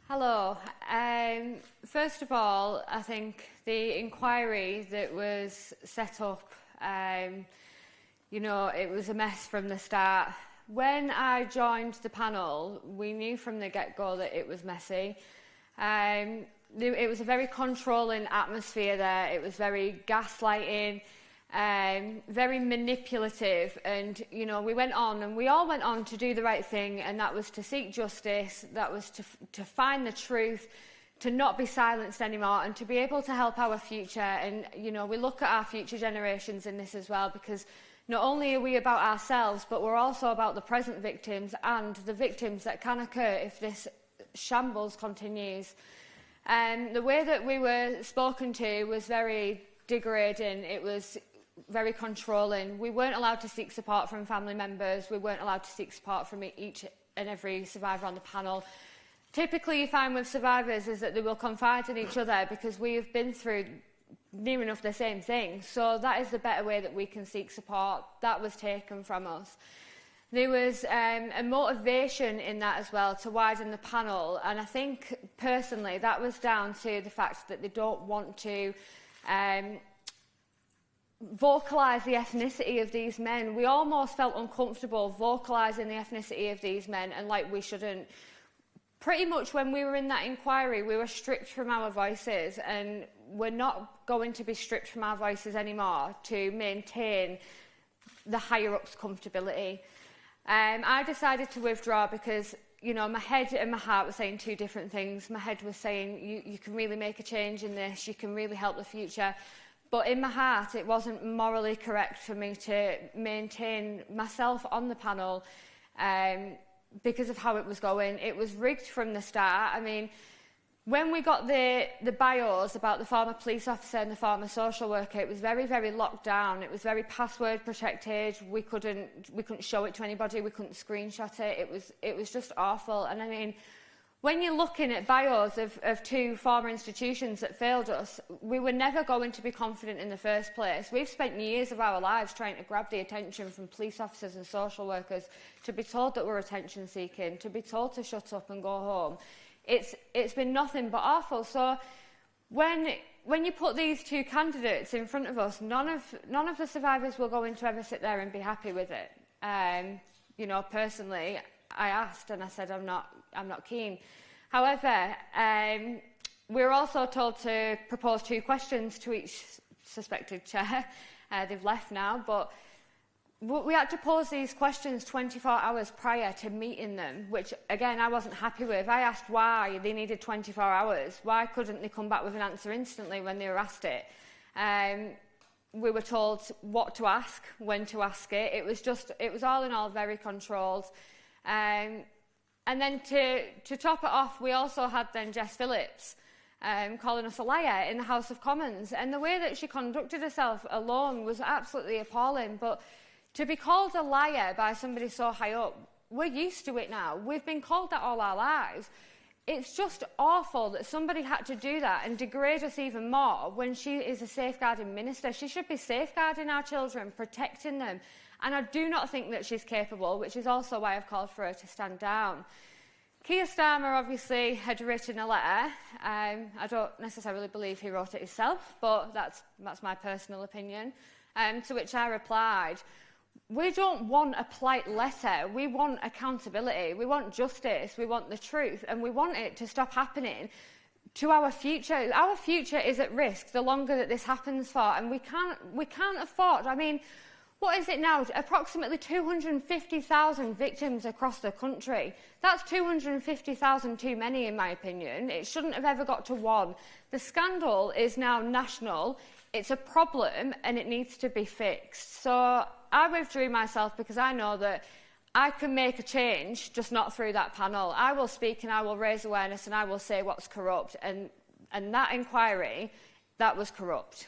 Hello. First of all, I think the inquiry that was set up, it was a mess from the start. When I joined the panel, we knew from the get-go that it was messy. It was a very controlling atmosphere there. It was very gaslighting, very manipulative, and we went on, and we all went on to do the right thing, and that was to seek justice, that was to find the truth, to not be silenced anymore, and to be able to help our future. And we look at our future generations in this as well, because not only are we about ourselves, but we're also about the present victims and the victims that can occur if this shambles continues. The way that we were spoken to was very degrading. It was very controlling. We weren't allowed to seek support from family members. We weren't allowed to seek support from each and every survivor on the panel. Typically, you find with survivors is that they will confide in each other because we have been through near enough the same thing. So that is the better way that we can seek support. That was taken from us. There was a motivation in that as well to widen the panel, and I think personally that was down to the fact that they don't want to vocalise the ethnicity of these men. We almost felt uncomfortable vocalising the ethnicity of these men, and like we shouldn't. Pretty much when we were in that inquiry, we were stripped from our voices, and we're not going to be stripped from our voices anymore to maintain the higher-ups' comfortability. I decided to withdraw because, my head and my heart were saying two different things. My head was saying, you can really make a change in this, you can really help the future. But in my heart, it wasn't morally correct for me to maintain myself on the panel because of how it was going. It was rigged from the start. I mean, when we got the bios about the former police officer and the former social worker, it was very, very locked down. It was very password protected. We couldn't show it to anybody. We couldn't screenshot it. It was just awful. And I mean, when you're looking at bios of two former institutions that failed us, we were never going to be confident in the first place. We've spent years of our lives trying to grab the attention from police officers and social workers, to be told that we're attention seeking, to be told to shut up and go home. It's been nothing but awful. So when you put these two candidates in front of us, none of the survivors were going to ever sit there and be happy with it. Personally, I asked and I said I'm not keen. However, we were also told to propose two questions to each suspected chair. They've left now, but we had to pose these questions 24 hours prior to meeting them, which, again, I wasn't happy with. I asked why they needed 24 hours. Why couldn't they come back with an answer instantly when they were asked it? We were told what to ask, when to ask it. It was all in all very controlled. And then to top it off, we also had then Jess Phillips calling us a liar in the House of Commons. And the way that she conducted herself alone was absolutely appalling. But to be called a liar by somebody so high up, we're used to it now. We've been called that all our lives. It's just awful that somebody had to do that and degrade us even more when she is a safeguarding minister. She should be safeguarding our children, protecting them. And I do not think that she's capable, which is also why I've called for her to stand down. Keir Starmer obviously had written a letter. I don't necessarily believe he wrote it himself, but that's my personal opinion. To which I replied, we don't want a polite letter. We want accountability. We want justice. We want the truth. And we want it to stop happening to our future. Our future is at risk the longer that this happens for. And we can't afford, I mean, what is it now? Approximately 250,000 victims across the country. That's 250,000 too many, in my opinion. It shouldn't have ever got to one. The scandal is now national. It's a problem and it needs to be fixed. So I withdrew myself because I know that I can make a change, just not through that panel. I will speak and I will raise awareness and I will say what's corrupt. And that inquiry, that was corrupt.